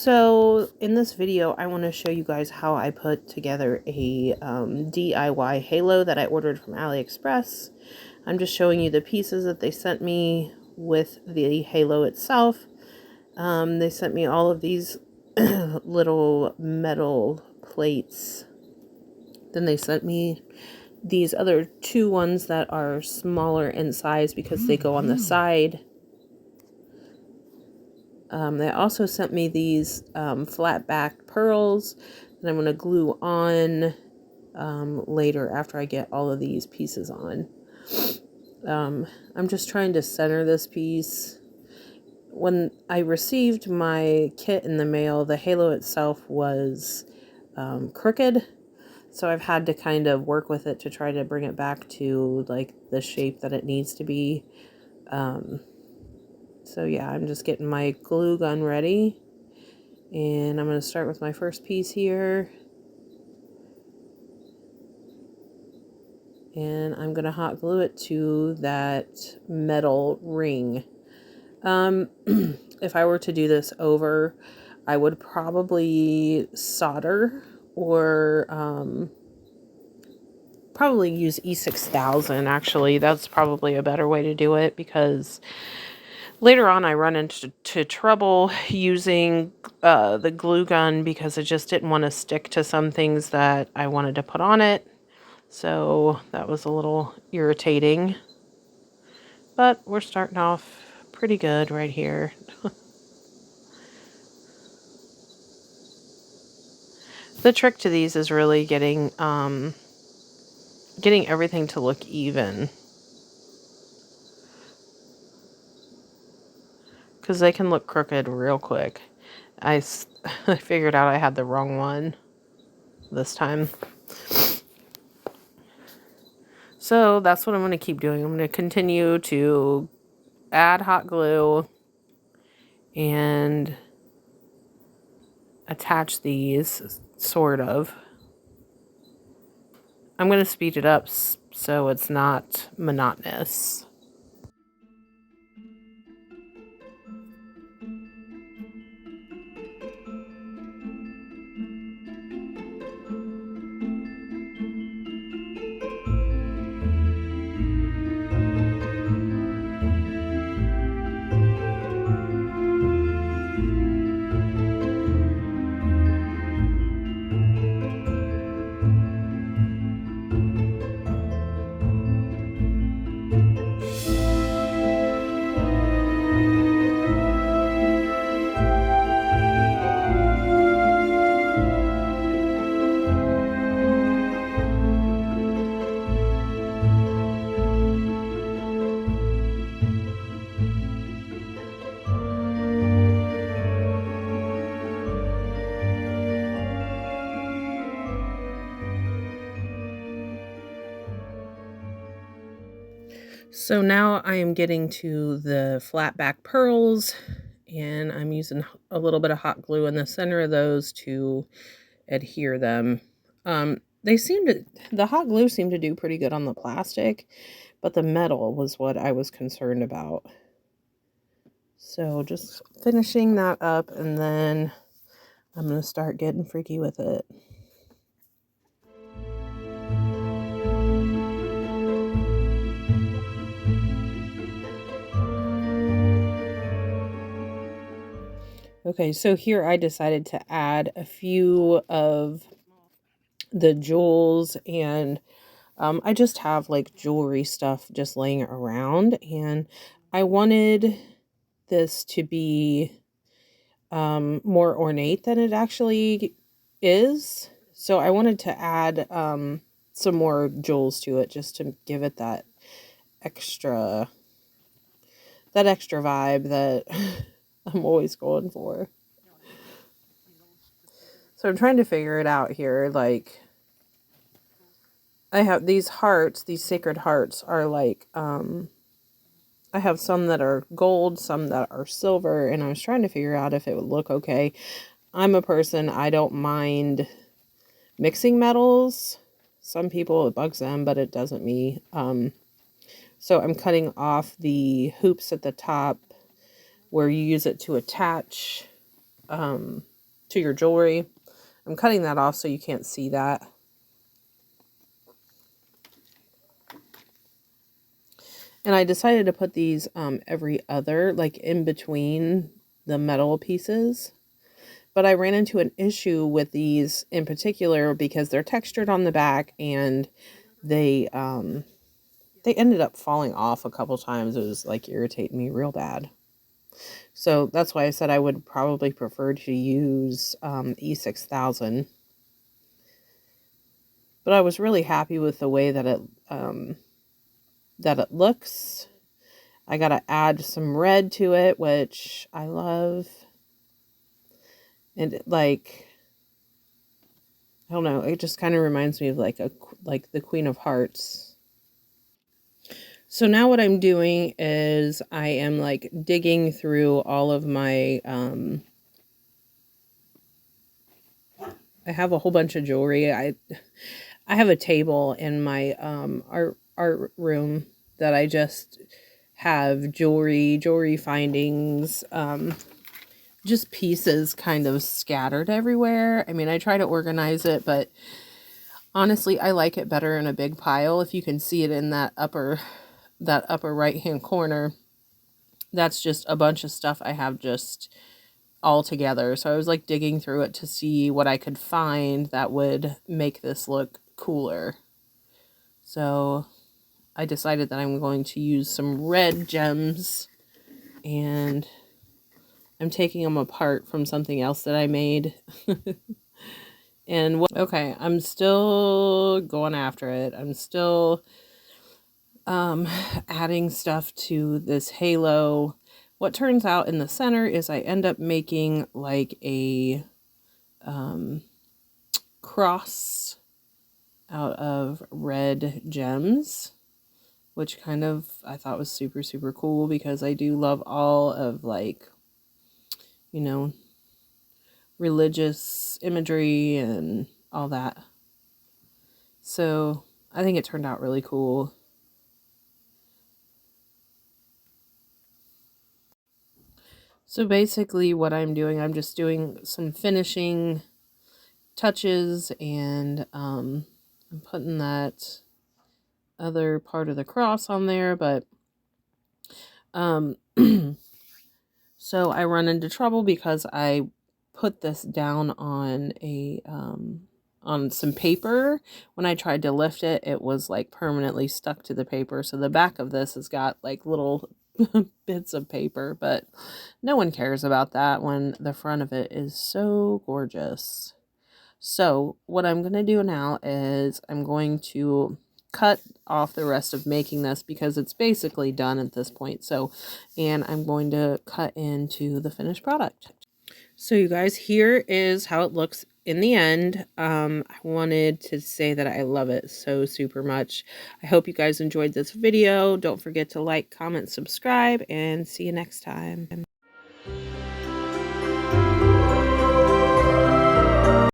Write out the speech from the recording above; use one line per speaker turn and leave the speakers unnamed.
So in this video, I want to show you guys how I put together a DIY halo that I ordered from Aliexpress. I'm just showing you the pieces that they sent me with the halo itself. They sent me all of these little metal plates. Then they sent me these other two ones that are smaller in size because they go on the side. They also sent me these flat back pearls that I'm going to glue on later after I get all of these pieces on. I'm just trying to center this piece. When I received my kit in the mail, the halo itself was crooked. So I've had to kind of work with it to try to bring it back to like the shape that it needs to be. So yeah, I'm just getting my glue gun ready, and I'm going to start with my first piece here, and I'm going to hot glue it to that metal ring. If I were to do this over, I would probably solder or probably use E6000. Actually, that's probably a better way to do it, because later on, I run into trouble using the glue gun because I just didn't want to stick to some things that I wanted to put on it. So that was a little irritating. But we're starting off pretty good right here. The trick to these is really getting everything to look even, because they can look crooked real quick. I figured out I had the wrong one this time. So that's what I'm going to keep doing. I'm going to continue to add hot glue and attach these, sort of. I'm going to speed it up so it's not monotonous. So now I am getting to the flat back pearls, and I'm using a little bit of hot glue in the center of those to adhere them. The hot glue seemed to do pretty good on the plastic, but the metal was what I was concerned about. So just finishing that up, and then I'm going to start getting freaky with it. Okay, so here I decided to add a few of the jewels, and I just have like jewelry stuff just laying around, and I wanted this to be more ornate than it actually is. So I wanted to add some more jewels to it just to give it that extra vibe that I'm always going for. So I'm trying to figure it out here. Like, I have these hearts, these sacred hearts are like, I have some that are gold, some that are silver, and I was trying to figure out if it would look okay. I'm a person, I don't mind mixing metals. Some people, it bugs them, but it doesn't me. So I'm cutting off the hoops at the top where you use it to attach to your jewelry. I'm cutting that off so you can't see that. And I decided to put these every other, like in between the metal pieces. But I ran into an issue with these in particular because they're textured on the back, and they ended up falling off a couple times. It was like irritating me real bad. So that's why I said I would probably prefer to use E6000. But I was really happy with the way that it looks. I gotta add some red to it, which I love. And like, I don't know, it just kind of reminds me of like the Queen of Hearts. So now what I'm doing is I am like digging through all of my I have a whole bunch of jewelry. I have a table in my art room that I just have jewelry findings, just pieces kind of scattered everywhere. I mean, I try to organize it, but honestly, I like it better in a big pile. If you can see it in that upper right hand corner, that's just a bunch of stuff I have just all together. So I was like digging through it to see what I could find that would make this look cooler. So I decided that I'm going to use some red gems, and I'm taking them apart from something else that I made. And okay, I'm still going after it. I'm still adding stuff to this halo. What turns out in the center is I end up making like a cross out of red gems, which kind of I thought was super, super cool because I do love all of like, you know, religious imagery and all that. So I think it turned out really cool. So basically what I'm doing, I'm just doing some finishing touches, and I'm putting that other part of the cross on there, but so I run into trouble because I put this down on a on some paper. When I tried to lift it, it was like permanently stuck to the paper. So the back of this has got like little bits of paper, but no one cares about that when the front of it is so gorgeous. So what I'm going to do now is I'm going to cut off the rest of making this because it's basically done at this point. So, and I'm going to cut into the finished product. So you guys, here is how it looks in the end. I wanted to say that I love it so super much. I hope you guys enjoyed this video. Don't forget to like, comment, subscribe, and see you next time.